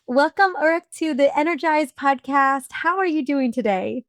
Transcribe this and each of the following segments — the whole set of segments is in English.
Welcome, Ulrich, to the Energized podcast. How are you doing today?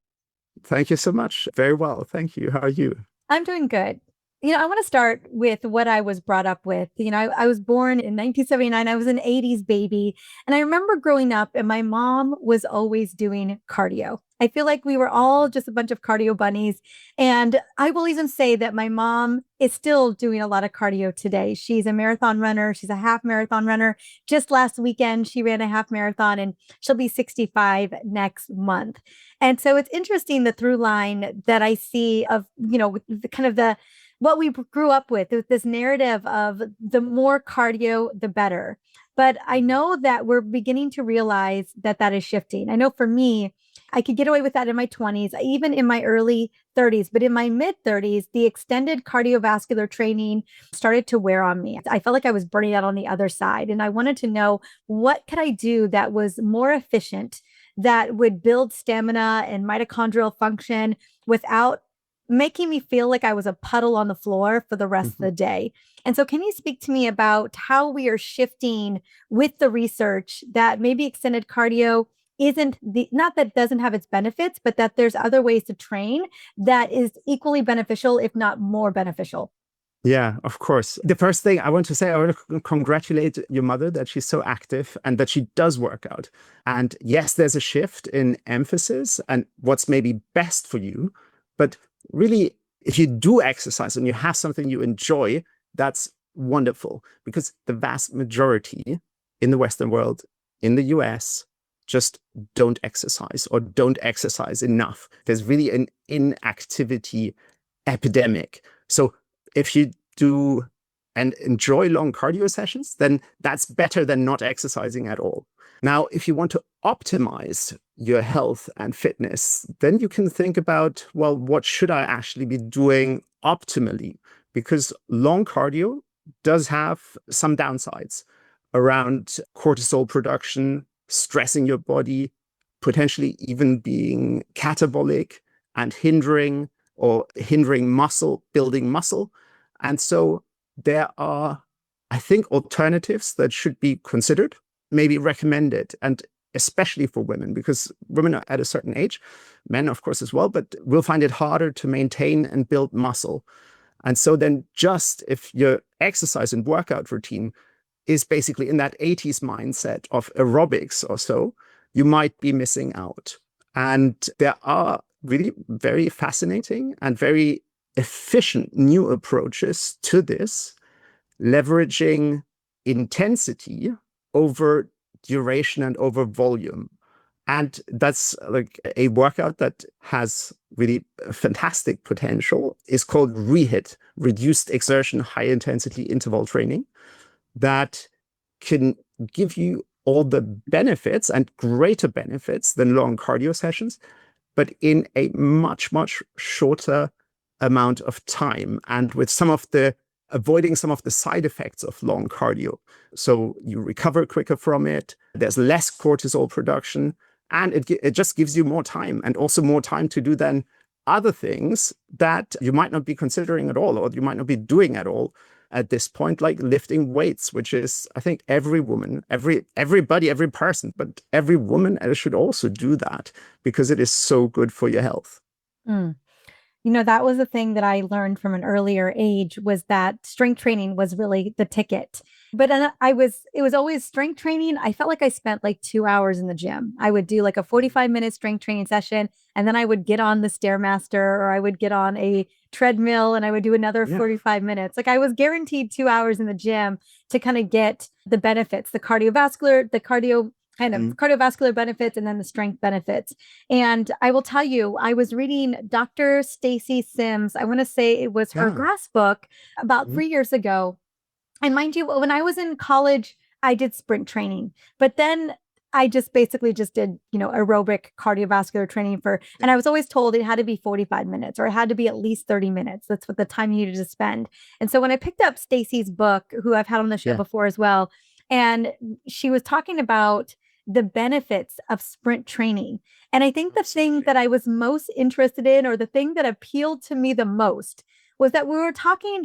Thank you so much. Very well. Thank you. How are you? I'm doing good. I want to start with what I was brought up with. I was born in 1979. I was an 80s baby. And I remember growing up, and my mom was always doing cardio. I feel like we were all just a bunch of cardio bunnies. And I will even say that my mom is still doing a lot of cardio today. She's a marathon runner, she's a half marathon runner. Just last weekend, she ran a half marathon, and she'll be 65 next month. And so it's interesting the through line that I see of, the kind of the what we grew up with this narrative of the more cardio, the better. But I know that we're beginning to realize that that is shifting. I know for me, I could get away with that in my 20s, even in my early 30s, but in my mid 30s, the extended cardiovascular training started to wear on me. I felt like I was burning out on the other side. And I wanted to know, what could I do that was more efficient, that would build stamina and mitochondrial function without making me feel like I was a puddle on the floor for the rest of the day. And so can you speak to me about how we are shifting with the research that maybe extended cardio isn't not that it doesn't have its benefits, but that there's other ways to train that is equally beneficial, if not more beneficial? Yeah, of course. The first thing I want to say, I want to congratulate your mother that she's so active and that she does work out. And yes, there's a shift in emphasis and what's maybe best for you. But really, if you do exercise and you have something you enjoy, that's wonderful, because the vast majority in the Western world, in the US, just don't exercise or don't exercise enough. There's really an inactivity epidemic. So if you do and enjoy long cardio sessions, then that's better than not exercising at all. Now, if you want to optimize your health and fitness, then you can think about, well, what should I actually be doing optimally? Because long cardio does have some downsides around cortisol production, stressing your body, potentially even being catabolic and hindering muscle, building muscle. And so there are, I think, alternatives that should be considered, maybe recommended, and especially for women, because women are at a certain age, men, of course, as well, but will find it harder to maintain and build muscle. And so then just if your exercise and workout routine is basically in that 80s mindset of aerobics or so, you might be missing out. And there are really very fascinating and very efficient new approaches to this, leveraging intensity over duration and over volume. And that's like a workout that has really fantastic potential. It's called ReHIT, reduced exertion, high intensity interval training, that can give you all the benefits and greater benefits than long cardio sessions, but in a much, much shorter amount of time and with avoiding some of the side effects of long cardio. So you recover quicker from it. There's less cortisol production, and it just gives you more time, and also more time to do then other things that you might not be considering at all, or you might not be doing at all at this point, like lifting weights, which is, I think, every woman, everybody, every person, but every woman should also do that because it is so good for your health. Mm. That was the thing that I learned from an earlier age, was that strength training was really the ticket. But it was always strength training. I felt like I spent like 2 hours in the gym. I would do like a 45-minute strength training session, and then I would get on the Stairmaster, or I would get on a treadmill and I would do another 45 minutes. Like I was guaranteed 2 hours in the gym to kind of get the benefits, the cardiovascular benefits, and then the strength benefits. And I will tell you, I was reading Dr. Stacy Sims. I want to say it was her last book about 3 years ago. And mind you, when I was in college, I did sprint training, but then I just basically just did, aerobic cardiovascular training and I was always told it had to be 45 minutes or it had to be at least 30 minutes. That's what the time you needed to spend. And so when I picked up Stacy's book, who I've had on the show before as well, and she was talking about the benefits of sprint training. And I think the thing that I was most interested in, or the thing that appealed to me the most, was that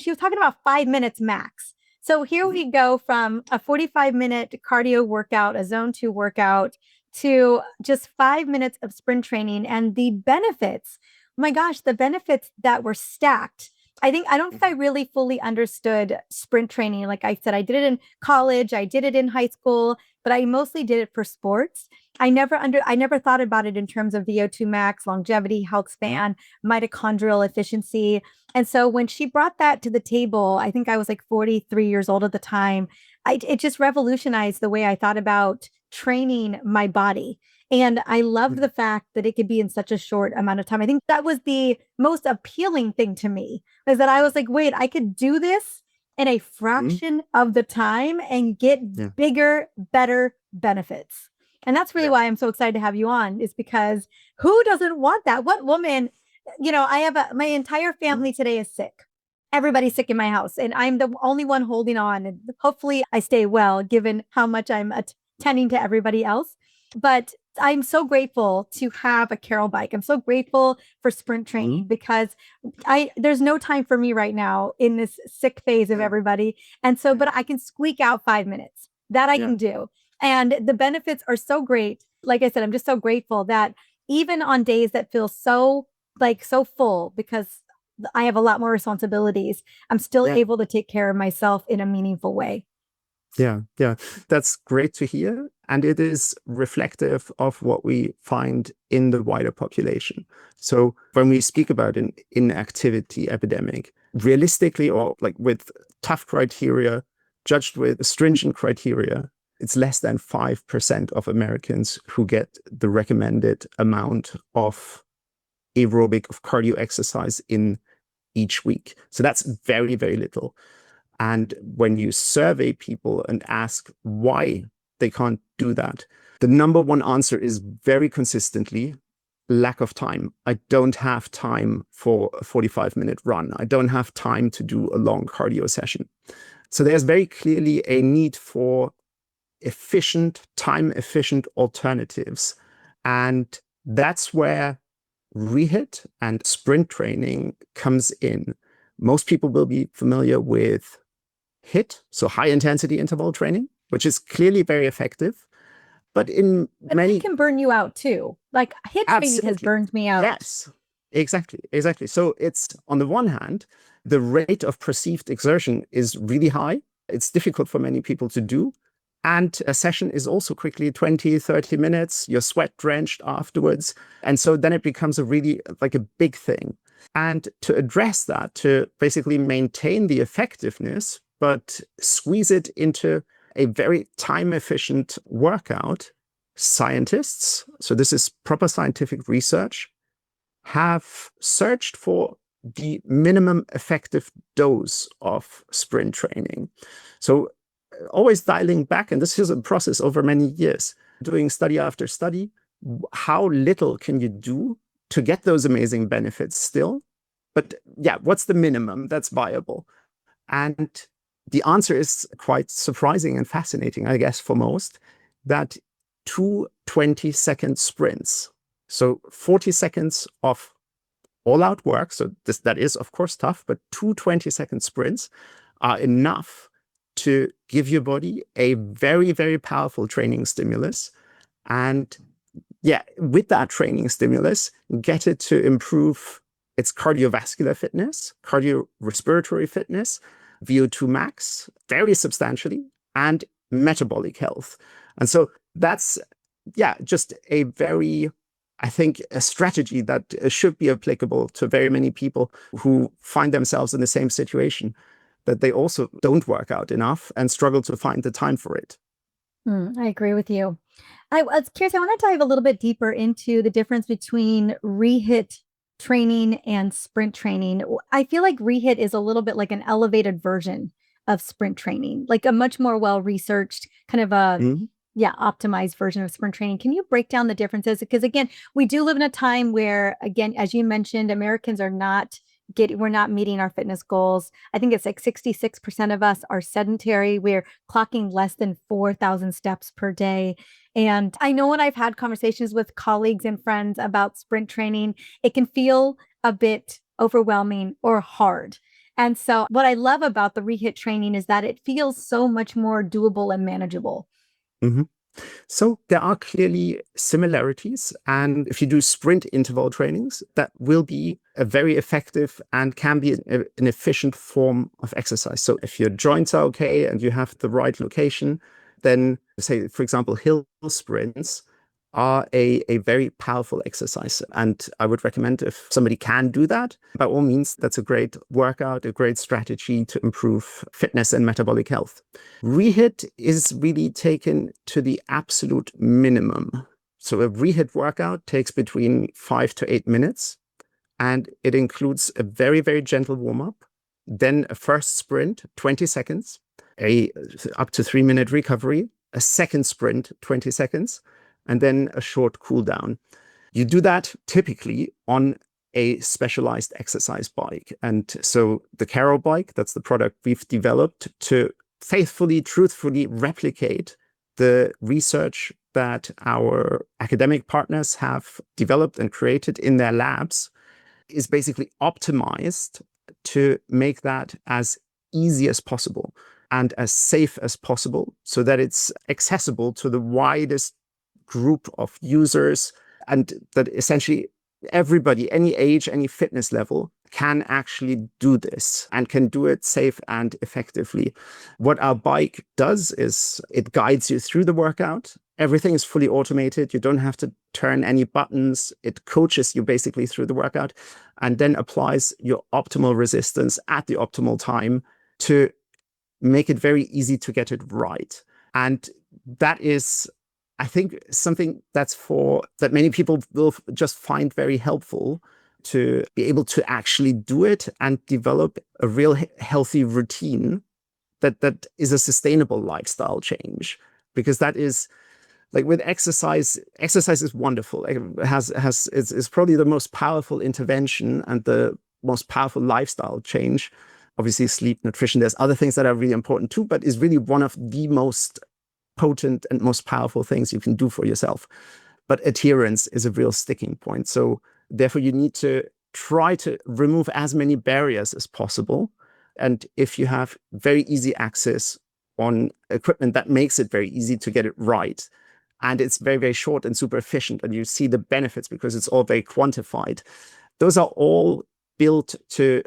she was talking about 5 minutes max. So here we go from a 45-minute cardio workout, a zone 2 workout, to just 5 minutes of sprint training, and the benefits. Oh my gosh, the benefits that were stacked. I don't think I really fully understood sprint training. Like I said, I did it in college, I did it in high school, but I mostly did it for sports. I never thought about it in terms of VO2 max, longevity, health span, mitochondrial efficiency. And so when she brought that to the table, I think I was like 43 years old at the time. It just revolutionized the way I thought about training my body. And I love the fact that it could be in such a short amount of time. I think that was the most appealing thing to me, is that I was like, wait, I could do this in a fraction of the time and get bigger, better benefits. And that's really why I'm so excited to have you on, is because who doesn't want that? What woman, I have my entire family today is sick. Everybody's sick in my house, and I'm the only one holding on. And hopefully I stay well, given how much I'm attending to everybody else. But I'm so grateful to have a Carol bike. I'm so grateful for sprint training because there's no time for me right now in this sick phase of everybody. And so, but I can squeak out 5 minutes. That I can do. And the benefits are so great. Like I said, I'm just so grateful that even on days that feel so full, because I have a lot more responsibilities, I'm still able to take care of myself in a meaningful way. Yeah, that's great to hear. And it is reflective of what we find in the wider population. So when we speak about an inactivity epidemic, realistically, or like with tough criteria, judged with stringent criteria, it's less than 5% of Americans who get the recommended amount of aerobic, of cardio exercise in each week. So that's very, very little. And when you survey people and ask why they can't do that, the number one answer is very consistently lack of time. I don't have time for a 45-minute run. I don't have time to do a long cardio session. So there's very clearly a need for efficient, time-efficient alternatives. And that's where ReHIT and sprint training comes in. Most people will be familiar with HIIT, so high intensity interval training, which is clearly very effective. But it can burn you out too. Like HIIT training has burned me out. Yes, exactly. So it's, on the one hand, the rate of perceived exertion is really high. It's difficult for many people to do. And a session is also quickly 20, 30 minutes. You're sweat drenched afterwards. And so then it becomes a really like a big thing. And to address that, to basically maintain the effectiveness, but squeeze it into a very time-efficient workout, scientists, so this is proper scientific research, have searched for the minimum effective dose of sprint training. So always dialing back, and this is a process over many years, doing study after study, how little can you do to get those amazing benefits still? But what's the minimum that's viable? And the answer is quite surprising and fascinating, I guess, for most, that 2 20-second sprints, so 40 seconds of all-out work, so that is, of course, tough, but 2 20-second sprints are enough to give your body a very, very powerful training stimulus. And with that training stimulus, get it to improve its cardiovascular fitness, cardiorespiratory fitness, VO2 max very substantially, and metabolic health. And so that's, just a very, I think, a strategy that should be applicable to very many people who find themselves in the same situation, that they also don't work out enough and struggle to find the time for it. I agree with you. I was curious, I want to dive a little bit deeper into the difference between ReHIT training and sprint training. I feel like ReHIT is a little bit like an elevated version of sprint training, like a much more well-researched kind of optimized version of sprint training. Can you break down the differences? Because again, we do live in a time where, again, as you mentioned, Americans are we're not meeting our fitness goals. I think it's like 66% of us are sedentary. We're clocking less than 4,000 steps per day. And I know when I've had conversations with colleagues and friends about sprint training, it can feel a bit overwhelming or hard. And so what I love about the ReHIT training is that it feels so much more doable and manageable. Mhm. So there are clearly similarities. And if you do sprint interval trainings, that will be a very effective and can be an efficient form of exercise. So if your joints are okay and you have the right location, then say, for example, hill sprints are a very powerful exercise. And I would recommend if somebody can do that, by all means, that's a great workout, a great strategy to improve fitness and metabolic health. ReHIT is really taken to the absolute minimum. So a ReHIT workout takes between 5 to 8 minutes, and it includes a very, very gentle warm-up, then a first sprint, 20 seconds, a up to 3 minute recovery, a second sprint, 20 seconds, and then a short cool down. You do that typically on a specialized exercise bike. And so the Caro bike, that's the product we've developed to faithfully, truthfully replicate the research that our academic partners have developed and created in their labs, is basically optimized to make that as easy as possible and as safe as possible so that it's accessible to the widest group of users, and that essentially everybody, any age, any fitness level, can actually do this and can do it safe and effectively. What our bike does is it guides you through the workout. Everything is fully automated. You don't have to turn any buttons. It coaches you basically through the workout and then applies your optimal resistance at the optimal time to make it very easy to get it right. And that is, I think, something that many people will just find very helpful, to be able to actually do it and develop a real healthy routine that is a sustainable lifestyle change. Because that is, like with exercise is wonderful. It's probably the most powerful intervention and the most powerful lifestyle change. Obviously, sleep, nutrition, there's other things that are really important too, but is really one of the most potent and most powerful things you can do for yourself. But adherence is a real sticking point. So therefore, you need to try to remove as many barriers as possible. And if you have very easy access on equipment, that makes it very easy to get it right. And it's very, very short and super efficient. And you see the benefits because it's all very quantified. Those are all built to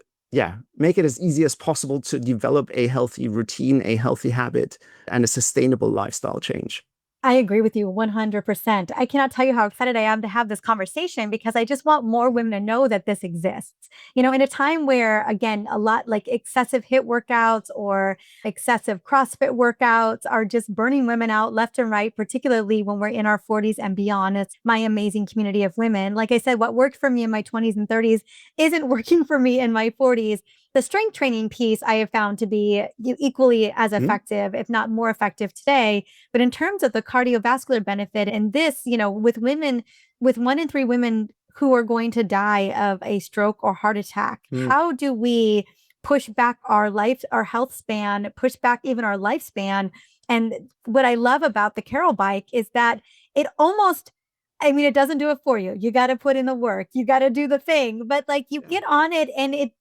make it as easy as possible to develop a healthy routine, a healthy habit, and a sustainable lifestyle change. I agree with you 100%. I cannot tell you how excited I am to have this conversation because I just want more women to know that this exists. In a time where, again, a lot like excessive HIIT workouts or excessive CrossFit workouts are just burning women out left and right, particularly when we're in our 40s and beyond. It's my amazing community of women. Like I said, what worked for me in my 20s and 30s isn't working for me in my 40s. The strength training piece I have found to be equally as effective, if not more effective today. But in terms of the cardiovascular benefit and this, with women, with 1 in 3 women who are going to die of a stroke or heart attack, how do we push back our health span, push back even our lifespan? And what I love about the Carol bike is that it almost, it doesn't do it for you. You got to put in the work. You got to do the thing. But like you get on it and it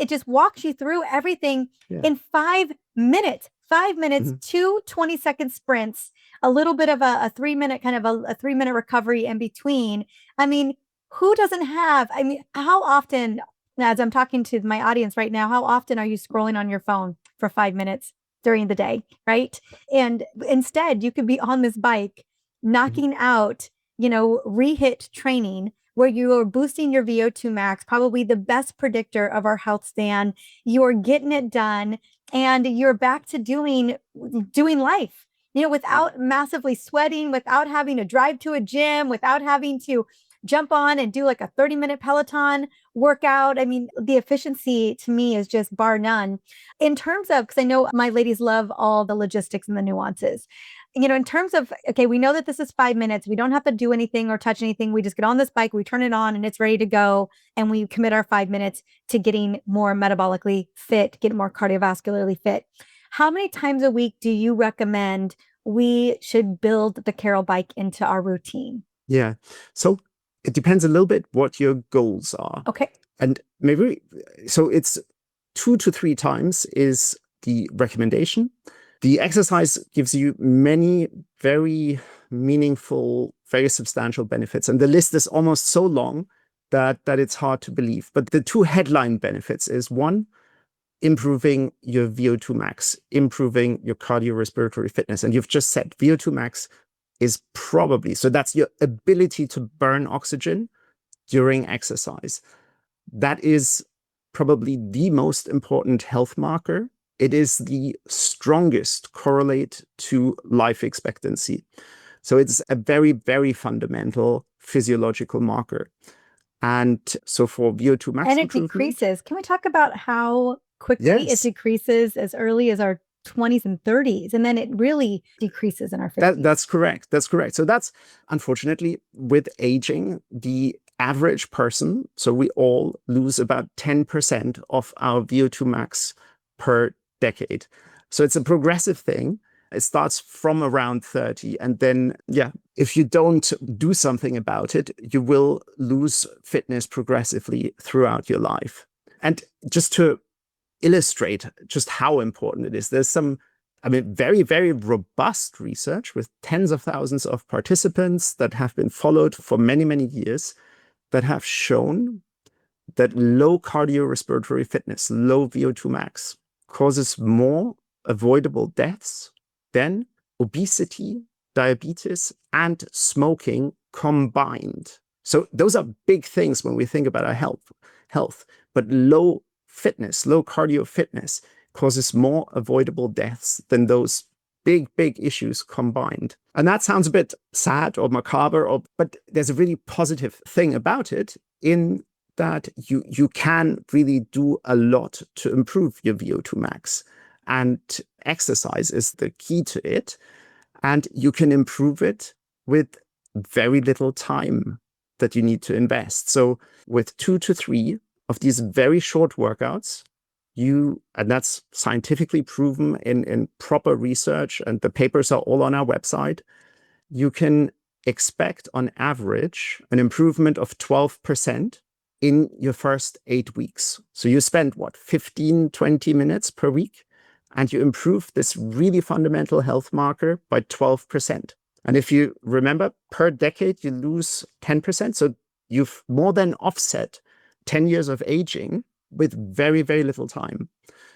just walks you through everything in 5 minutes. 5 minutes, 2 20-second sprints, a little bit of a 3 minute kind of a 3 minute recovery in between. Who doesn't have, how often, as I'm talking to my audience right now, how often are you scrolling on your phone for 5 minutes during the day, right? And instead you could be on this bike knocking out, ReHIT training where you are boosting your VO2 max, probably the best predictor of our health span. You're getting it done and you're back to doing life, without massively sweating, without having to drive to a gym, without having to jump on and do like a 30-minute Peloton workout. The efficiency to me is just bar none. In terms of, because I know my ladies love all the logistics and the nuances. In terms of, okay, we know that this is 5 minutes. We don't have to do anything or touch anything. We just get on this bike, we turn it on and it's ready to go. And we commit our 5 minutes to getting more metabolically fit, getting more cardiovascularly fit. How many times a week do you recommend we should build the Carol bike into our routine? Yeah. So it depends a little bit what your goals are. Okay. And maybe, so it's 2 to 3 times is the recommendation. The exercise gives you many very meaningful, very substantial benefits. And the list is almost so long that it's hard to believe. But the 2 headline benefits is, one, improving your VO2 max, improving your cardiorespiratory fitness. And you've just said VO2 max is probably, so that's your ability to burn oxygen during exercise. That is probably the most important health marker. It is the strongest correlate to life expectancy. So it's a very, very fundamental physiological marker. And so for VO2 max and it improvement, decreases. Can we talk about how quickly it decreases as early as our 20s and 30s, and then it really decreases in our 50s? That's correct. That's correct. So that's, unfortunately, with aging, the average person, so we all lose about 10% of our VO2 max per decade. So it's a progressive thing. It starts from around 30. And then, if you don't do something about it, you will lose fitness progressively throughout your life. And just to illustrate just how important it is, there's some, very, very robust research with tens of thousands of participants that have been followed for many, many years that have shown that low cardiorespiratory fitness, low VO2 max, causes more avoidable deaths than obesity, diabetes, and smoking combined. So those are big things when we think about our health. But low fitness, low cardio fitness causes more avoidable deaths than those big, big issues combined. And that sounds a bit sad or macabre, but there's a really positive thing about it in that you can really do a lot to improve your VO2 max. And exercise is the key to it. And you can improve it with very little time that you need to invest. So with 2 to 3 of these very short workouts, and that's scientifically proven in proper research, and the papers are all on our website, you can expect on average an improvement of 12% in your first 8 weeks. So you spend 15, 20 minutes per week, and you improve this really fundamental health marker by 12%. And if you remember, per decade, you lose 10%. So you've more than offset 10 years of aging with very, very little time.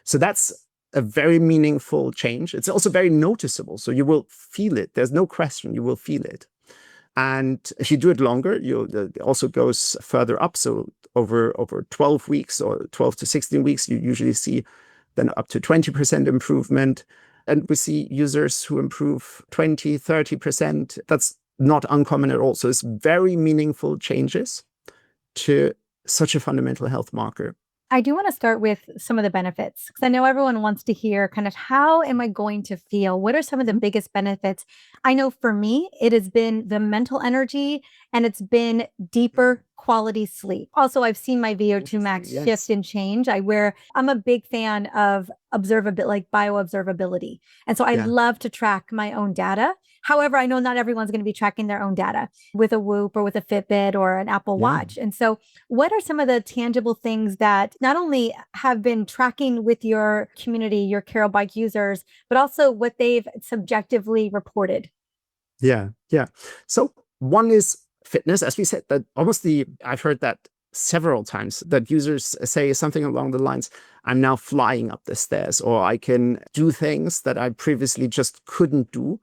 So that's a very meaningful change. It's also very noticeable. So you will feel it. There's no question, you will feel it. And if you do it longer, it also goes further up. So over 12 weeks or 12 to 16 weeks, you usually see then up to 20% improvement. And we see users who improve 20, 30%. That's not uncommon at all. So it's very meaningful changes to such a fundamental health marker. I do want to start with some of the benefits, because I know everyone wants to hear kind of how am I going to feel? What are some of the biggest benefits? I know for me, it has been the mental energy, and it's been deeper quality sleep. Also, I've seen my VO2 max shift and change. I'm a big fan of bioobservability. And so I love to track my own data. However, I know not everyone's going to be tracking their own data with a Whoop or with a Fitbit or an Apple Watch. And so what are some of the tangible things that not only have been tracking with your community, your Carol Bike users, but also what they've subjectively reported? Yeah. So one is fitness, as we said, that I've heard that several times, that users say something along the lines, I'm now flying up the stairs, or I can do things that I previously just couldn't do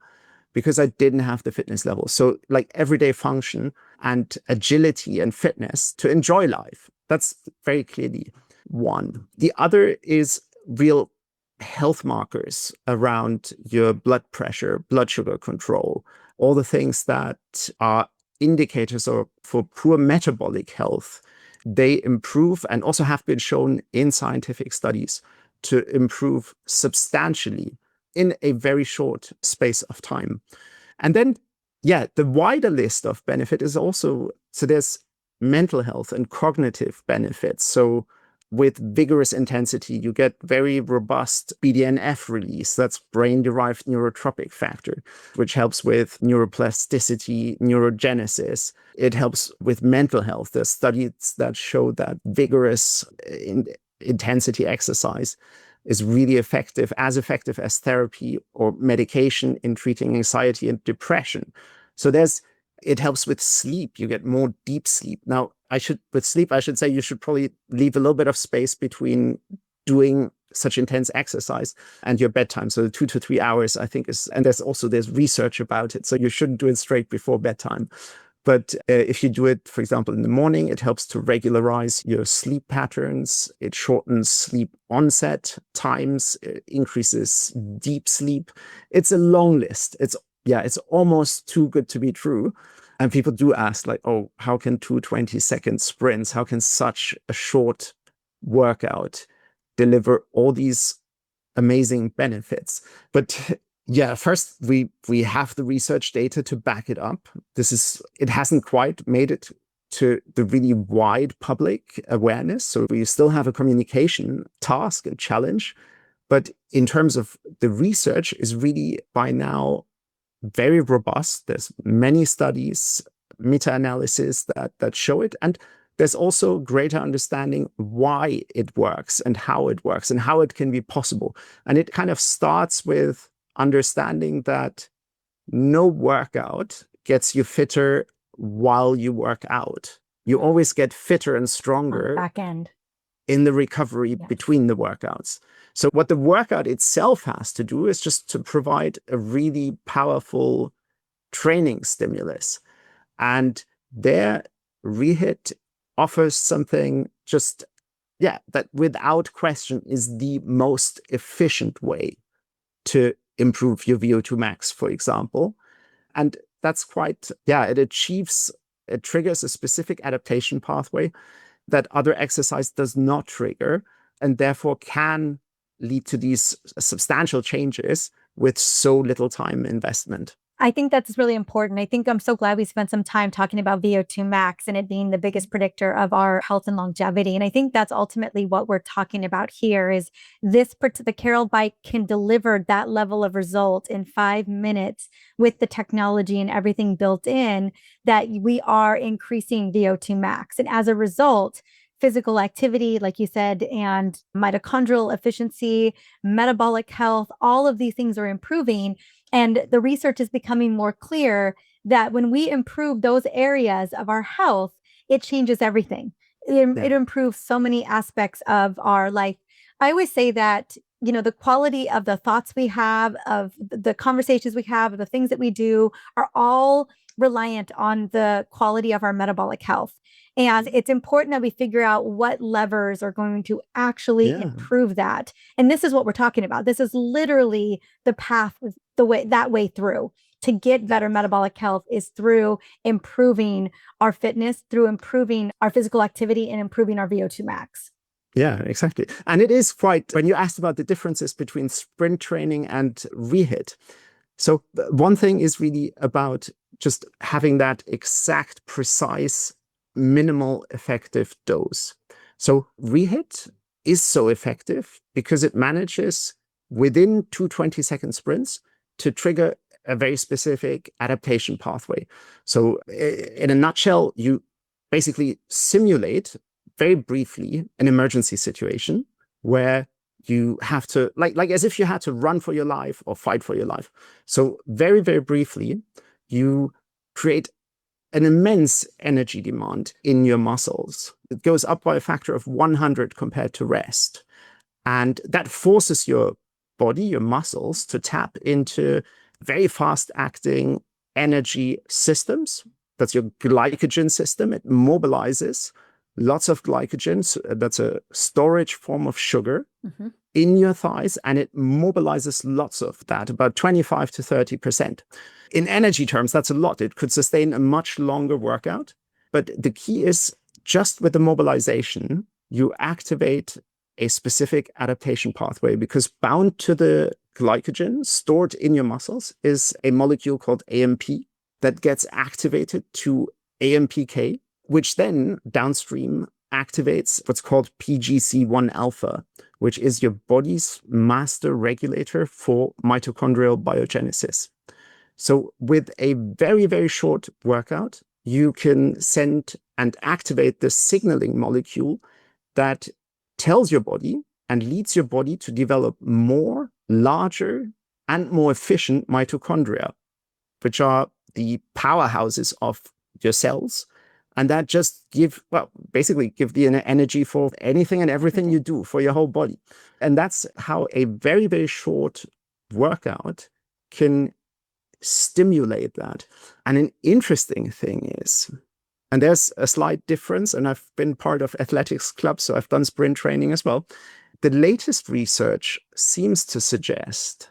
because I didn't have the fitness level. So like everyday function and agility and fitness to enjoy life. That's very clearly one. The other is real health markers around your blood pressure, blood sugar control, all the things that are indicators for poor metabolic health. They improve and also have been shown in scientific studies to improve substantially in a very short space of time. And then, the wider list of benefit is also, so there's mental health and cognitive benefits. So with vigorous intensity, you get very robust BDNF release. That's brain-derived neurotropic factor, which helps with neuroplasticity, neurogenesis. It helps with mental health. There's studies that show that vigorous intensity exercise is really effective as therapy or medication in treating anxiety and depression. So it helps with sleep. You get more deep sleep. Now, I should say you should probably leave a little bit of space between doing such intense exercise and your bedtime. So 2 to 3 hours, I think and there's research about it. So you shouldn't do it straight before bedtime. But if you do it, for example, in the morning, it helps to regularize your sleep patterns. It shortens sleep onset times, it increases deep sleep. It's a long list. It's almost too good to be true. And people do ask, like, oh, how can 2 20-second sprints, how can such a short workout deliver all these amazing benefits? But yeah, first we have the research data to back it up. It hasn't quite made it to the really wide public awareness. So we still have a communication task and challenge. But in terms of the research is really by now very robust. There's many studies, meta-analysis that show it. And there's also greater understanding why it works and how it works and how it can be possible. And it kind of starts with understanding that no workout gets you fitter while you work out. You always get fitter and stronger back end in the recovery between the workouts. So what the workout itself has to do is just to provide a really powerful training stimulus. And there, ReHIT offers something that without question is the most efficient way to improve your VO2 max, for example. And that's it triggers a specific adaptation pathway that other exercise does not trigger, and therefore can lead to these substantial changes with so little time investment. I think that's really important. I think I'm so glad we spent some time talking about VO2 max and it being the biggest predictor of our health and longevity. And I think that's ultimately what we're talking about here is the Carol bike can deliver that level of result in 5 minutes with the technology and everything built in, that we are increasing VO2 max. And as a result, physical activity, like you said, and mitochondrial efficiency, metabolic health, all of these things are improving. And the research is becoming more clear that when we improve those areas of our health, it changes everything. It improves so many aspects of our life. I always say that, the quality of the thoughts we have, of the conversations we have, of the things that we do are all reliant on the quality of our metabolic health. And it's important that we figure out what levers are going to actually improve that. And this is what we're talking about. This is literally the path, that way through to get better metabolic health is through improving our fitness, through improving our physical activity and improving our VO2 max. Yeah, exactly. And it is when you asked about the differences between sprint training and ReHIT. So one thing is really about just having that exact, precise, minimal effective dose. So ReHIT is so effective because it manages within 2 20-second sprints to trigger a very specific adaptation pathway. So in a nutshell, you basically simulate very briefly an emergency situation where you have to, like as if you had to run for your life or fight for your life. So very, very briefly, you create an immense energy demand in your muscles. It goes up by a factor of 100 compared to rest. And that forces your body, your muscles, to tap into very fast-acting energy systems. That's your glycogen system. It mobilizes lots of glycogen. So that's a storage form of sugar in your thighs, and it mobilizes lots of that, about 25 to 30%. In energy terms, that's a lot. It could sustain a much longer workout. But the key is just with the mobilization, you activate a specific adaptation pathway, because bound to the glycogen stored in your muscles is a molecule called AMP that gets activated to AMPK, which then downstream activates what's called PGC1 alpha, which is your body's master regulator for mitochondrial biogenesis. So with a very, very short workout, you can send and activate the signaling molecule that tells your body and leads your body to develop more, larger, and more efficient mitochondria, which are the powerhouses of your cells. And that just basically give the energy for anything and everything you do for your whole body. And that's how a very, very short workout can stimulate that. And an interesting thing is, and there's a slight difference, and I've been part of athletics clubs, so I've done sprint training as well. The latest research seems to suggest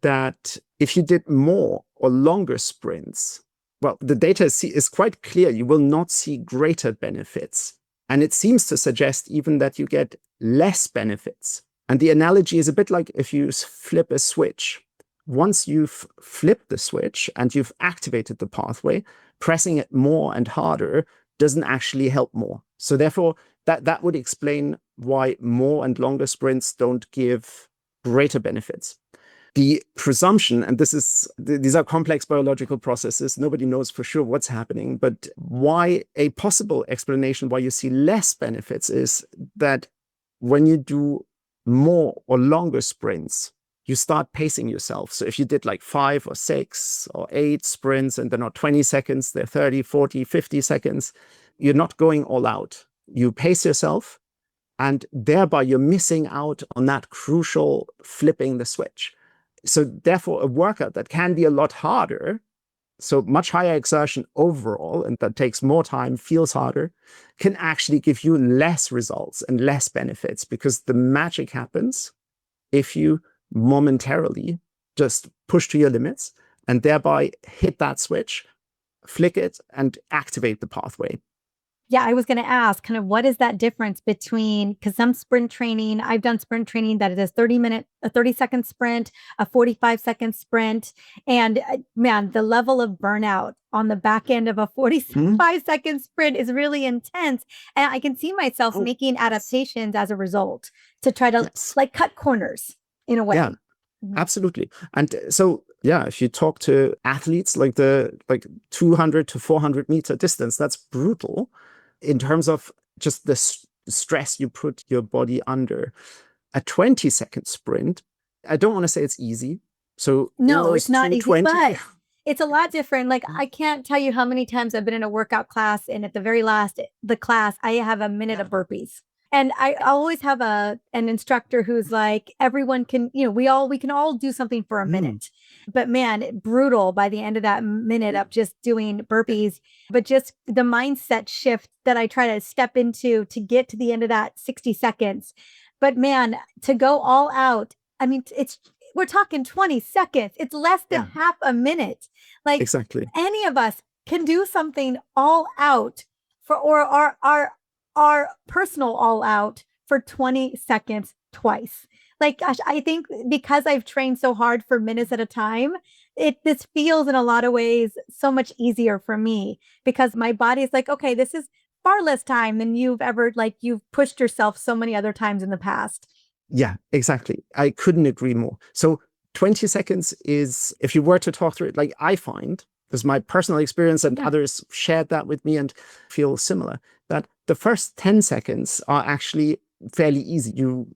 that if you did more or longer sprints, well, the data is quite clear. You will not see greater benefits. And it seems to suggest even that you get less benefits. And the analogy is a bit like if you flip a switch. Once you've flipped the switch and you've activated the pathway, pressing it more and harder doesn't actually help more. So therefore, that would explain why more and longer sprints don't give greater benefits. The presumption, and these are complex biological processes, nobody knows for sure what's happening, but why a possible explanation why you see less benefits is that when you do more or longer sprints, you start pacing yourself. So if you did like 5 or 6 or 8 sprints and they're not 20 seconds, they're 30, 40, 50 seconds, you're not going all out. You pace yourself, and thereby you're missing out on that crucial flipping the switch. So therefore, a workout that can be a lot harder, so much higher exertion overall, and that takes more time, feels harder, can actually give you less results and less benefits, because the magic happens if you momentarily just push to your limits and thereby hit that switch, flick it, and activate the pathway. Yeah, I was going to ask kind of what is that difference between, because some sprint training, I've done sprint training that is a 30-second sprint, a 45-second sprint. And man, the level of burnout on the back end of a 45-second sprint is really intense. And I can see myself making adaptations as a result to try to like cut corners in a way. Yeah, absolutely. And so, yeah, if you talk to athletes, like 200 to 400 meter distance, that's brutal in terms of just the stress you put your body under. A 20-second sprint, I don't want to say it's easy. So no, it's not easy, but it's a lot different. Like, I can't tell you how many times I've been in a workout class, and at the very last, the class, I have a minute of burpees. And I always have an instructor who's like, everyone can, we can all do something for a minute. But man, brutal by the end of that minute of just doing burpees. But just the mindset shift that I try to step into to get to the end of that 60 seconds. But man, to go all out, I mean, we're talking 20 seconds. It's less than half a minute. Like, exactly, any of us can do something all out our personal all out for 20 seconds twice. Like, gosh, I think because I've trained so hard for minutes at a time, this feels in a lot of ways so much easier for me, because my body is like, okay, this is far less time than you've pushed yourself so many other times in the past. Yeah, exactly. I couldn't agree more. So 20 seconds is, if you were to talk through it, like I find, because my personal experience and others shared that with me and feel similar, that the first 10 seconds are actually fairly easy. You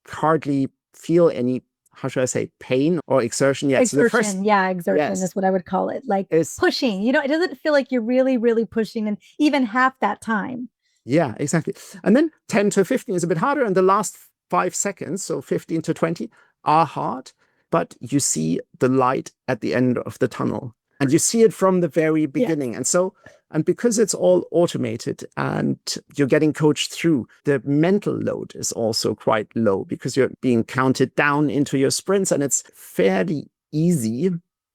hardly feel any, how should I say, pain or exertion yet. Exertion, so exertion is what I would call it. Like, it's pushing, it doesn't feel like you're really, really pushing in even half that time. Yeah, exactly. And then 10 to 15 is a bit harder. And the last 5 seconds, so 15 to 20, are hard, but you see the light at the end of the tunnel. And you see it from the very beginning. And because it's all automated and you're getting coached through, the mental load is also quite low, because you're being counted down into your sprints, and it's fairly easy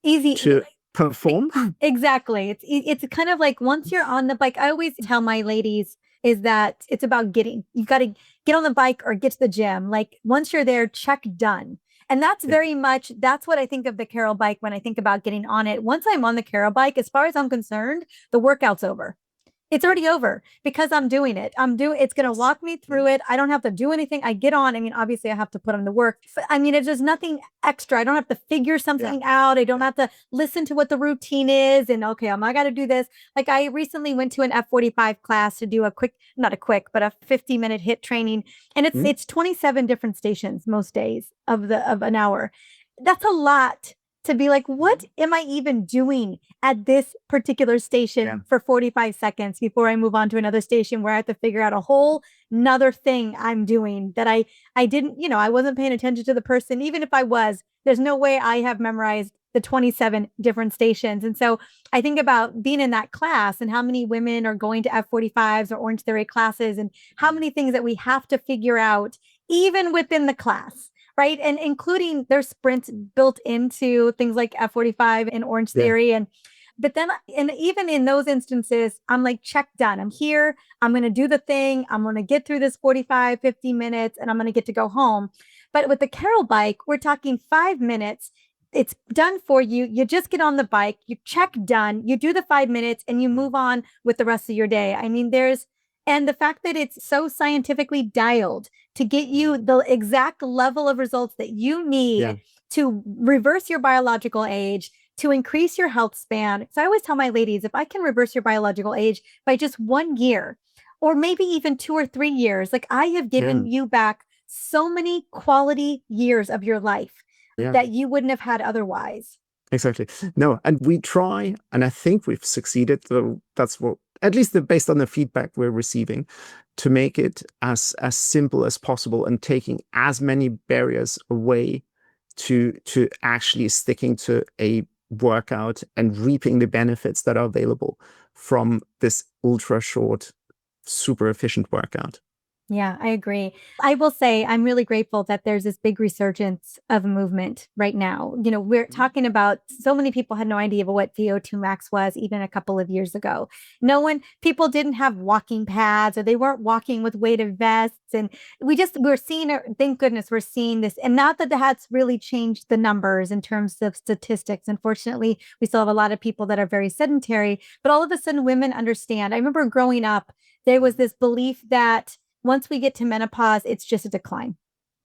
to perform. Exactly. It's kind of like, once you're on the bike, I always tell my ladies is that it's about you've got to get on the bike or get to the gym. Like, once you're there, check done. And that's very much, that's what I think of the Carol bike when I think about getting on it. Once I'm on the Carol bike, as far as I'm concerned, the workout's over. It's already over because I'm doing it. It's going to walk me through it. I don't have to do anything. I get on. I mean, obviously I have to put on the work. I mean, there's nothing extra. I don't have to figure something out. I don't have to listen to what the routine is. And okay, I got to do this. Like I recently went to an F45 class to do not a quick, but a 50-minute HIIT training. And it's 27 different stations most days of an hour. That's a lot to be like, what am I even doing at this particular station for 45 seconds before I move on to another station where I have to figure out a whole another thing I'm doing that I didn't, I wasn't paying attention to the person. Even if I was, there's no way I have memorized the 27 different stations. And so I think about being in that class and how many women are going to F45s or Orange Theory classes and how many things that we have to figure out even within the class. Right. And including their sprints built into things like F45 and Orange Theory. But then, and even in those instances, I'm like, check, done. I'm here. I'm going to do the thing. I'm going to get through this 45, 50 minutes and I'm going to get to go home. But with the Carol bike, we're talking 5 minutes. It's done for you. You just get on the bike, you check, done, you do the 5 minutes and you move on with the rest of your day. I mean, and the fact that it's so scientifically dialed to get you the exact level of results that you need to reverse your biological age, to increase your health span. So I always tell my ladies, if I can reverse your biological age by just 1 year, or maybe even 2 or 3 years, like I have given you back so many quality years of your life that you wouldn't have had otherwise. Exactly. No, and we try, and I think we've succeeded, though that's what, at least based on the feedback we're receiving, to make it as simple as possible and taking as many barriers away to actually sticking to a workout and reaping the benefits that are available from this ultra short, super efficient workout. Yeah, I agree. I will say I'm really grateful that there's this big resurgence of movement right now. We're talking about so many people had no idea what VO2 max was even a couple of years ago. People didn't have walking pads or they weren't walking with weighted vests. And we're seeing, thank goodness we're seeing this. And not that that's really changed the numbers in terms of statistics. Unfortunately, we still have a lot of people that are very sedentary, but all of a sudden women understand. I remember growing up, there was this belief that once we get to menopause, it's just a decline,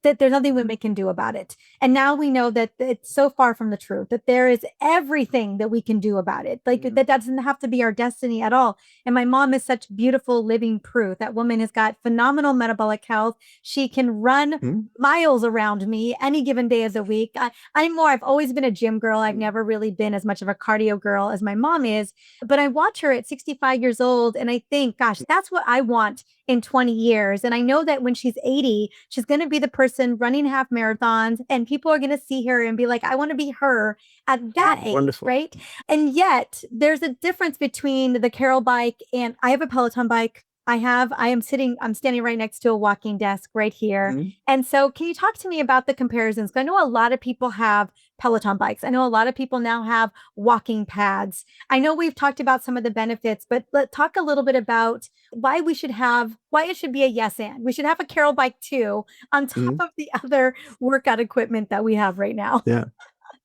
that there's nothing women can do about it. And now we know that it's so far from the truth, that there is everything that we can do about it. Like that doesn't have to be our destiny at all. And my mom is such beautiful living proof. That woman has got phenomenal metabolic health. She can run miles around me any given day of the week. I've always been a gym girl. I've never really been as much of a cardio girl as my mom is, but I watch her at 65 years old and I think, gosh, that's what I want in 20 years. And I know that when she's 80, she's going to be the person running half marathons and people are going to see her and be like, I want to be her at that age. Wonderful. Right? And yet there's a difference between the Carol bike and I have a Peloton bike. I'm standing right next to a walking desk right here. And so can you talk to me about the comparisons? Because I know a lot of people have Peloton bikes. I know a lot of people now have walking pads. I know we've talked about some of the benefits, but let's talk a little bit about why it should be a yes and. We should have a Carol bike too, on top of the other workout equipment that we have right now. Yeah.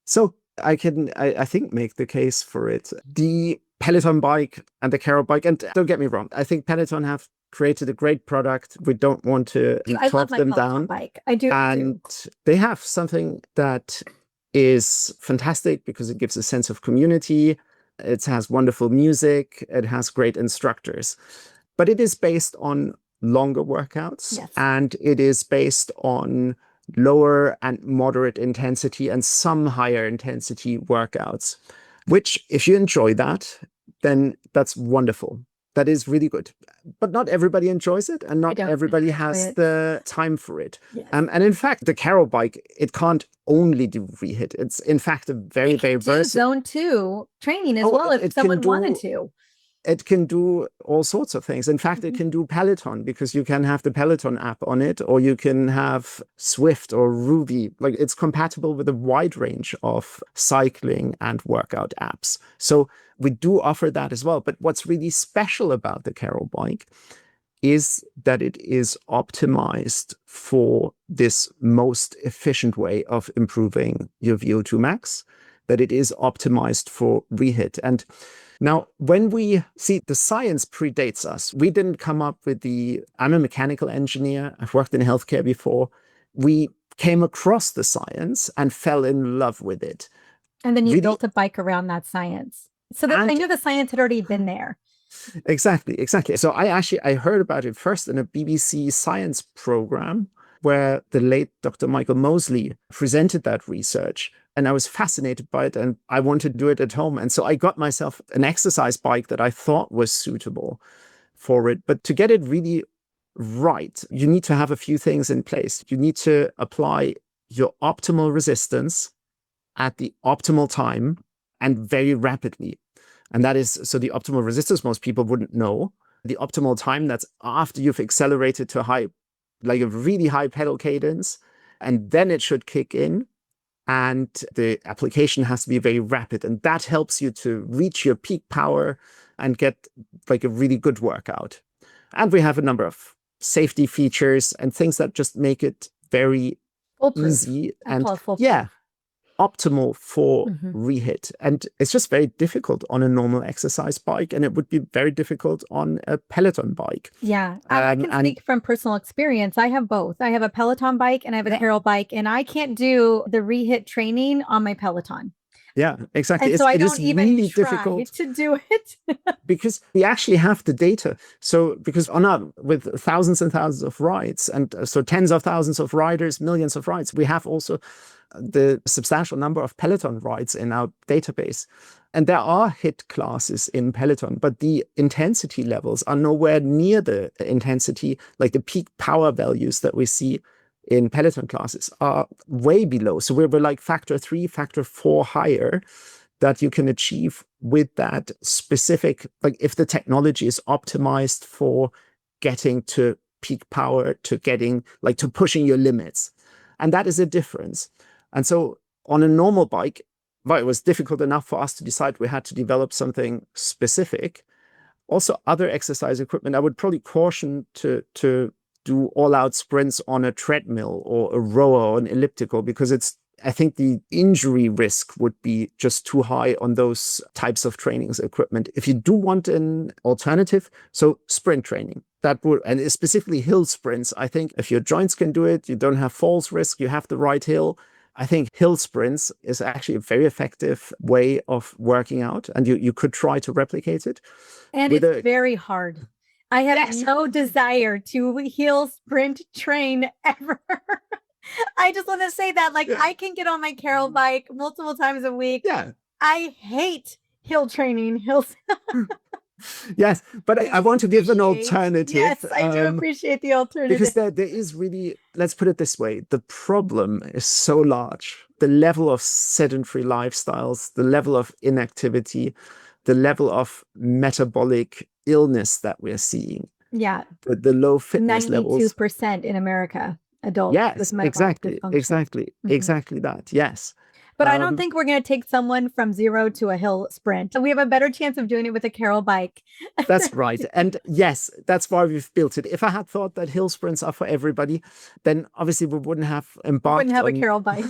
So I think make the case for it. The Peloton bike and the Carol bike, and don't get me wrong, I think Peloton have created a great product. We don't want to talk them down. Bike. I do. And they have something that is fantastic because it gives a sense of community. It has wonderful music. It has great instructors. But it is based on longer workouts, and it is based on lower and moderate intensity and some higher intensity workouts, which if you enjoy that, then that's wonderful. That is really good. But not everybody enjoys it and not everybody has the time for it. Yes. And in fact, the Carol bike, it can't only do ReHIT. It's in fact a very, very versatile zone 2 training as well if someone wanted to. It can do all sorts of things. In fact, it can do Peloton because you can have the Peloton app on it, or you can have Swift or Ruby. Like it's compatible with a wide range of cycling and workout apps. So we do offer that as well. But what's really special about the Carol bike is that it is optimized for this most efficient way of improving your VO2 max, that it is optimized for ReHIT. And Now, when we see the science predates us, we didn't come up with I'm a mechanical engineer. I've worked in healthcare before. We came across the science and fell in love with it. And then you built a bike around that science. So that I knew the science had already been there. Exactly. So I heard about it first in a BBC science program where the late Dr. Michael Mosley presented that research. And I was fascinated by it and I wanted to do it at home. And so I got myself an exercise bike that I thought was suitable for it. But to get it really right, you need to have a few things in place. You need to apply your optimal resistance at the optimal time and very rapidly. And that is, so the optimal resistance, most people wouldn't know. The optimal time, that's after you've accelerated to a really high pedal cadence, and then it should kick in. And the application has to be very rapid. And that helps you to reach your peak power and get like a really good workout. And we have a number of safety features and things that just make it very easy and optimal for ReHIT. And it's just very difficult on a normal exercise bike, and it would be very difficult on a Peloton bike. Yeah, I can speak from personal experience. I have both. I have a Peloton bike and I have a Carol bike, and I can't do the ReHIT training on my Peloton. Yeah, exactly. And so I don't even really try difficult to do it. because we actually have the data. So because with thousands and thousands of rides, and so tens of thousands of riders, millions of rides, we have also the substantial number of Peloton rides in our database. And there are HIIT classes in Peloton, but the intensity levels are nowhere near the intensity, like the peak power values that we see in Peloton classes are way below. So we're like factor 3, factor 4 higher that you can achieve with that specific, like if the technology is optimized for getting to peak power, to getting like to pushing your limits. And that is a difference. And so on a normal bike, well, it was difficult enough for us to decide we had to develop something specific. Also, other exercise equipment, I would probably caution to do all-out sprints on a treadmill or a rower or an elliptical, because I think the injury risk would be just too high on those types of trainings equipment. If you do want an alternative, so sprint training, that would, and specifically hill sprints, I think if your joints can do it, you don't have falls risk, you have the right hill. I think hill sprints is actually a very effective way of working out, and you could try to replicate it. And it's very hard. I have no desire to hill sprint train ever. I just want to say that, like, I can get on my Carol bike multiple times a week. Yeah. I hate hill training. Yes, but I want to give an alternative. Yes, I do appreciate the alternative. Because there is really, let's put it this way, the problem is so large. The level of sedentary lifestyles, the level of inactivity, the level of metabolic illness that we're seeing. Yeah. The low fitness levels. 92% in America, adults. Yes, exactly that, yes. But I don't think we're going to take someone from zero to a hill sprint. We have a better chance of doing it with a Carol bike. That's right. And yes, that's why we've built it. If I had thought that hill sprints are for everybody, then obviously we wouldn't have embarked on... We wouldn't have a Carol bike.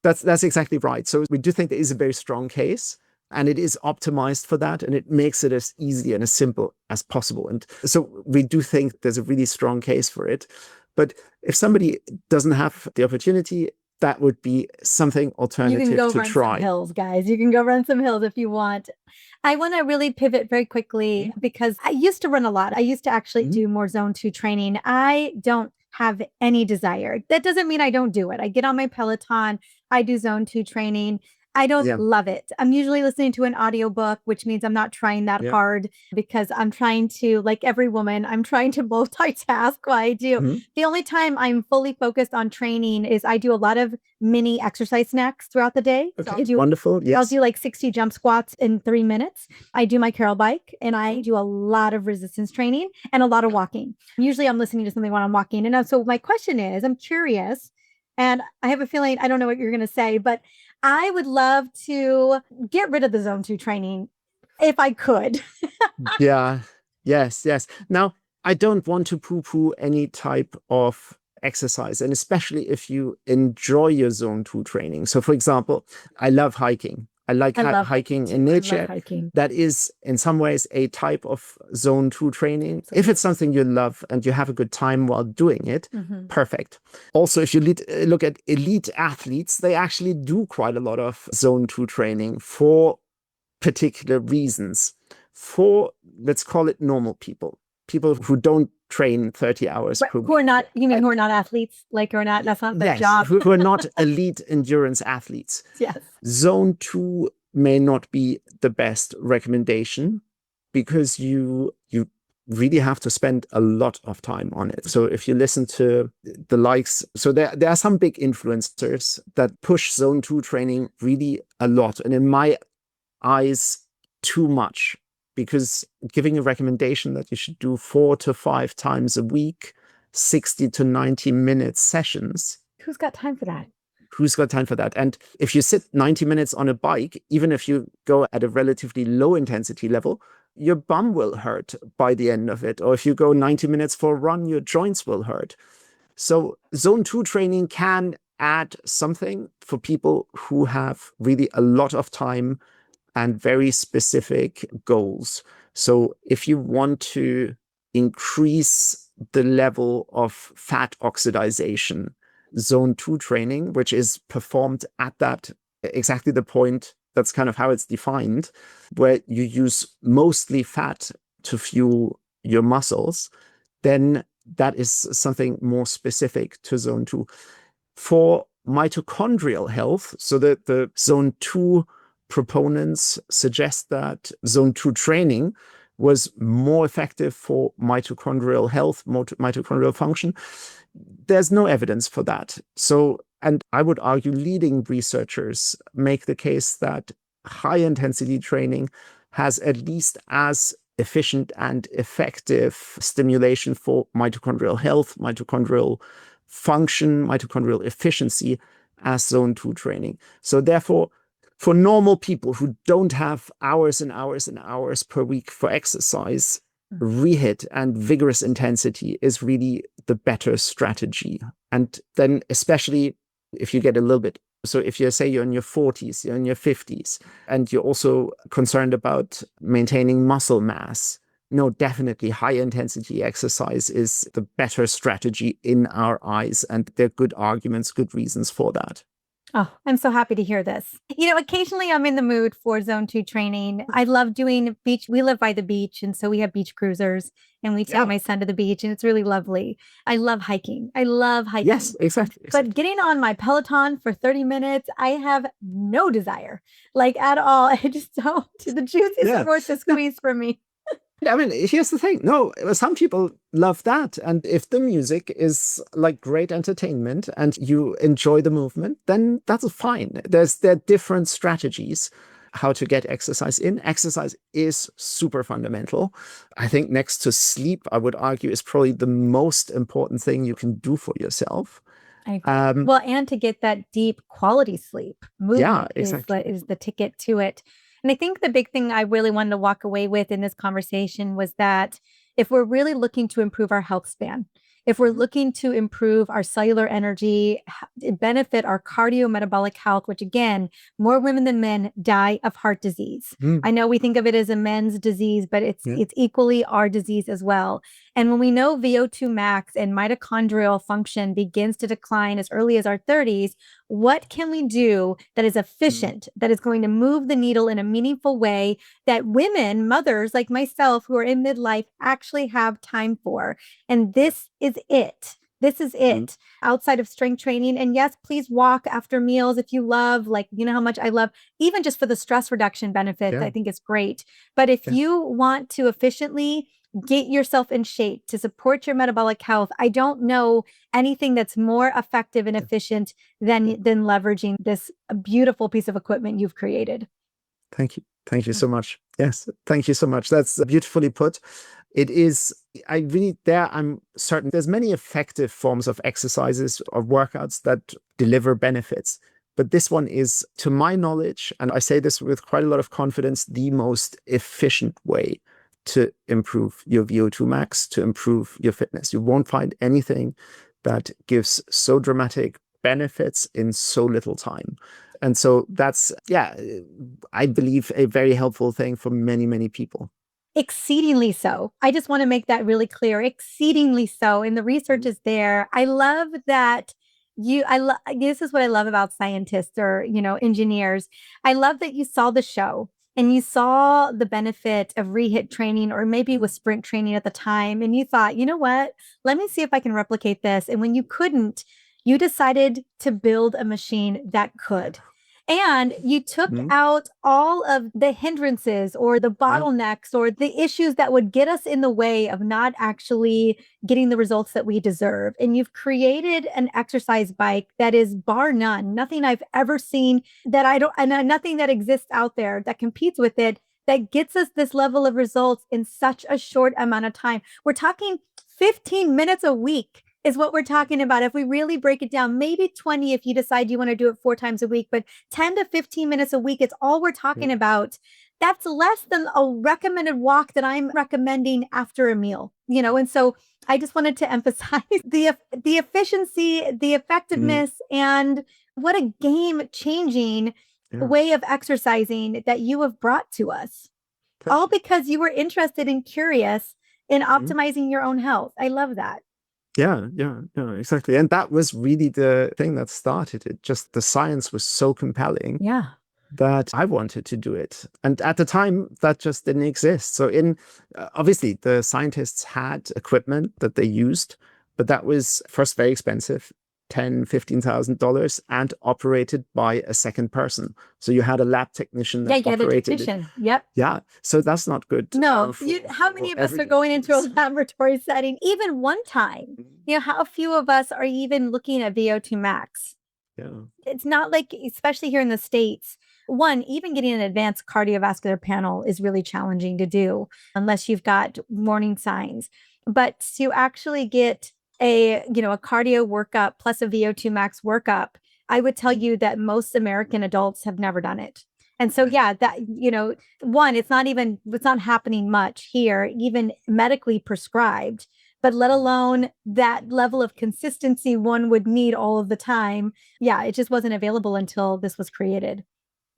That's exactly right. So we do think there is a very strong case, and it is optimized for that, and it makes it as easy and as simple as possible. And so we do think there's a really strong case for it. But if somebody doesn't have the opportunity, that would be something alternative to try. You can go run some hills, guys. You can go run some hills if you want. I want to really pivot very quickly because I used to run a lot. I used to actually do more zone 2 training. I don't have any desire. That doesn't mean I don't do it. I get on my Peloton. I do zone 2 training. I don't love it. I'm usually listening to an audiobook, which means I'm not trying that hard because I'm trying to, like every woman, I'm trying to multitask while I do. The only time I'm fully focused on training is I do a lot of mini exercise snacks throughout the day. Okay. Wonderful. Yes. I'll do like 60 jump squats in 3 minutes. I do my Carol bike and I do a lot of resistance training and a lot of walking. Usually I'm listening to something while I'm walking. And so my question is, I'm curious, and I have a feeling, I don't know what you're going to say, but I would love to get rid of the zone 2 training if I could. Yes. Now, I don't want to poo-poo any type of exercise, and especially if you enjoy your zone 2 training. So for example, I love hiking. I like I love hiking hiking in too. I nature. love hiking. That is in some ways a type of zone 2 training. If it's something you love and you have a good time while doing it, perfect. Also, if you look at elite athletes, they actually do quite a lot of zone 2 training for particular reasons. For, let's call it normal people who don't train 30 hours per week. Who are not, you mean who are not athletes? Like, or not, that's not their job. Who are not elite endurance athletes. Yes. Zone 2 may not be the best recommendation because you really have to spend a lot of time on it. So if you listen to the likes, so there are some big influencers that push zone 2 training really a lot. And in my eyes, too much, because giving a recommendation that you should do 4 to 5 times a week, 60 to 90 minute sessions. Who's got time for that? Who's got time for that? And if you sit 90 minutes on a bike, even if you go at a relatively low intensity level, your bum will hurt by the end of it. Or if you go 90 minutes for a run, your joints will hurt. So zone 2 training can add something for people who have really a lot of time and very specific goals. So if you want to increase the level of fat oxidation, zone 2 training, which is performed at that exactly the point, that's kind of how it's defined, where you use mostly fat to fuel your muscles, then that is something more specific to zone 2. For mitochondrial health, so that the zone 2 proponents suggest that zone 2 training was more effective for mitochondrial health, mitochondrial function. There's no evidence for that. So, and I would argue leading researchers make the case that high intensity training has at least as efficient and effective stimulation for mitochondrial health, mitochondrial function, mitochondrial efficiency as zone 2 training. So therefore, for normal people who don't have hours and hours and hours per week for exercise, ReHIT and vigorous intensity is really the better strategy. And then especially if you get a little bit, so if you say you're in your 40s, you're in your 50s, and you're also concerned about maintaining muscle mass, no, definitely high intensity exercise is the better strategy in our eyes. And there are good arguments, good reasons for that. Oh, I'm so happy to hear this. You know, occasionally I'm in the mood for zone 2 training. I love doing beach. We live by the beach. And so we have beach cruisers and we take my son to the beach and it's really lovely. I love hiking. I love hiking. Yes, exactly. But getting on my Peloton for 30 minutes, I have no desire, like at all. I just don't. The juice isn't worth the squeeze for me. I mean, here's the thing. No, some people love that. And if the music is like great entertainment and you enjoy the movement, then that's fine. There are different strategies how to get exercise in. Exercise is super fundamental. I think next to sleep, I would argue, is probably the most important thing you can do for yourself. Well, and to get that deep quality sleep. Movement exactly. is the ticket to it. And I think the big thing I really wanted to walk away with in this conversation was that if we're really looking to improve our health span, if we're looking to improve our cellular energy, benefit our cardiometabolic health, which again, more women than men die of heart disease. I know we think of it as a men's disease, but it's equally our disease as well. And when we know VO2 max and mitochondrial function begins to decline as early as our 30s, what can we do that is efficient, that is going to move the needle in a meaningful way that women, mothers like myself who are in midlife actually have time for? And this is it. This is it outside of strength training. And yes, please walk after meals if you love, like, you know how much I love, even just for the stress reduction benefits, I think it's great. But if you want to efficiently get yourself in shape to support your metabolic health, I don't know anything that's more effective and efficient than leveraging this beautiful piece of equipment you've created. Thank you. Thank you so much. Yes, thank you so much. That's beautifully put. It is, I'm certain there's many effective forms of exercises or workouts that deliver benefits. But this one is, to my knowledge, and I say this with quite a lot of confidence, the most efficient way to improve your VO2 max, to improve your fitness. You won't find anything that gives so dramatic benefits in so little time. And so that's, yeah, I believe a very helpful thing for many, many people. Exceedingly so. I just want to make that really clear. Exceedingly so. And the research is there. I love that this is what I love about scientists or, engineers. I love that you saw the show and you saw the benefit of ReHIT training, or maybe it was sprint training at the time. And you thought, you know what? Let me see if I can replicate this. And when you couldn't, you decided to build a machine that could. And you took out all of the hindrances or the bottlenecks or the issues that would get us in the way of not actually getting the results that we deserve. And you've created an exercise bike that is bar none, nothing I've ever seen that and nothing that exists out there that competes with it, that gets us this level of results in such a short amount of time. We're talking 15 minutes a week is what we're talking about. If we really break it down, maybe 20 if you decide you want to do it 4 times a week, but 10 to 15 minutes a week, it's all we're talking about. That's less than a recommended walk that I'm recommending after a meal, and so I just wanted to emphasize the efficiency, the effectiveness, and what a game-changing way of exercising that you have brought to us. All because you were interested and curious in optimizing your own health. I love that. Yeah, exactly. And that was really the thing that started it. Just the science was so compelling that I wanted to do it. And at the time, that just didn't exist. So obviously, the scientists had equipment that they used, but that was first very expensive. $10,000-$15,000 and operated by a second person. So you had a lab technician that operated it. Yep. Yeah. So that's not good. No. How many of us are going into a laboratory setting, even one time? How few of us are even looking at VO2 max? Yeah. It's not like, especially here in the States, one, even getting an advanced cardiovascular panel is really challenging to do unless you've got warning signs. But to actually get a cardio workup plus a VO2 max workup, I would tell you that most American adults have never done it. And so, that, one, it's not happening much here, even medically prescribed, but let alone that level of consistency one would need all of the time. Yeah, it just wasn't available until this was created.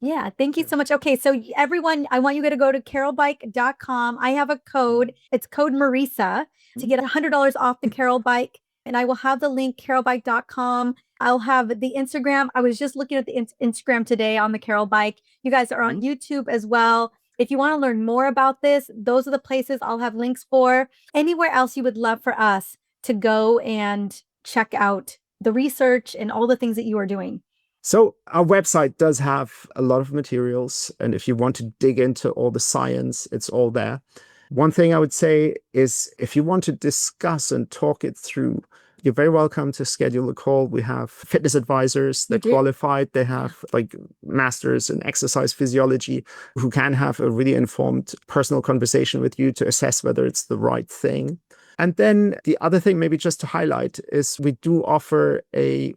Yeah, thank you so much. Okay, so everyone, I want you to go to carolbike.com. I have a code. It's code Mariza to get $100 off the Carol Bike. And I will have the link, carolbike.com. I'll have the Instagram. I was just looking at the Instagram today on the Carol Bike. You guys are on YouTube as well. If you want to learn more about this, those are the places I'll have links for. Anywhere else you would love for us to go and check out the research and all the things that you are doing. So our website does have a lot of materials. And if you want to dig into all the science, it's all there. One thing I would say is if you want to discuss and talk it through, you're very welcome to schedule a call. We have fitness advisors that qualified. They have like masters in exercise physiology who can have a really informed personal conversation with you to assess whether it's the right thing. And then the other thing, maybe just to highlight, is we do offer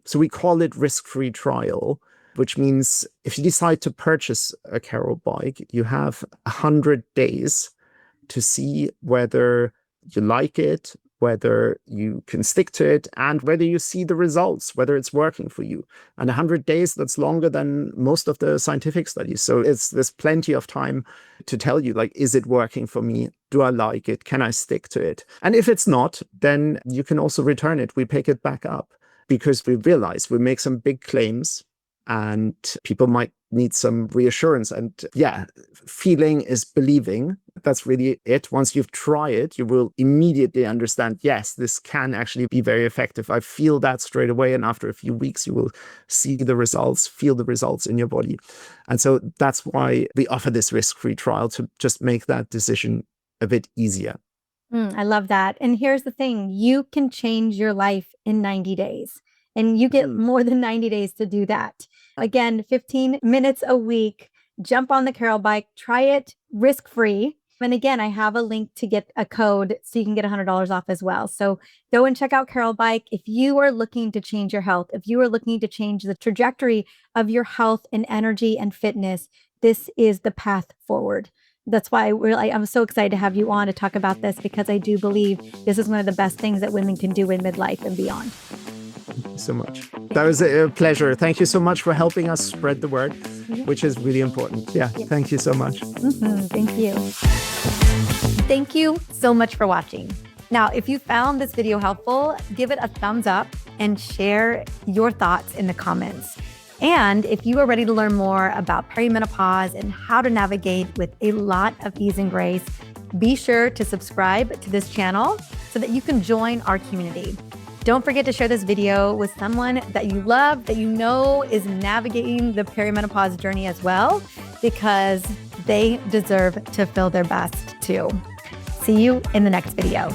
so we call it risk-free trial, which means if you decide to purchase a Carol bike, you have 100 days to see whether you like it, whether you can stick to it, and whether you see the results, whether it's working for you. And 100 days, that's longer than most of the scientific studies. So there's plenty of time to tell you, like, is it working for me? Do I like it? Can I stick to it? And if it's not, then you can also return it. We pick it back up because we realize we make some big claims and people might need some reassurance. And feeling is believing. That's really it. Once you've tried it, you will immediately understand, yes, this can actually be very effective. I feel that straight away. And after a few weeks, you will see the results, feel the results in your body. And so that's why we offer this risk-free trial, to just make that decision a bit easier. I love that. And here's the thing, you can change your life in 90 days. And you get more than 90 days to do that. Again, 15 minutes a week, jump on the Carol Bike, try it risk-free. And again, I have a link to get a code so you can get $100 off as well. So go and check out Carol Bike. If you are looking to change your health, if you are looking to change the trajectory of your health and energy and fitness, this is the path forward. That's why I'm so excited to have you on to talk about this, because I do believe this is one of the best things that women can do in midlife and beyond. Thank you so much. That was a pleasure. Thank you so much for helping us spread the word, which is really important. Yeah, thank you so much. Thank you. Thank you so much for watching. Now, if you found this video helpful, give it a thumbs up and share your thoughts in the comments. And if you are ready to learn more about perimenopause and how to navigate with a lot of ease and grace, be sure to subscribe to this channel so that you can join our community. Don't forget to share this video with someone that you love, that you know is navigating the perimenopause journey as well, because they deserve to feel their best too. See you in the next video.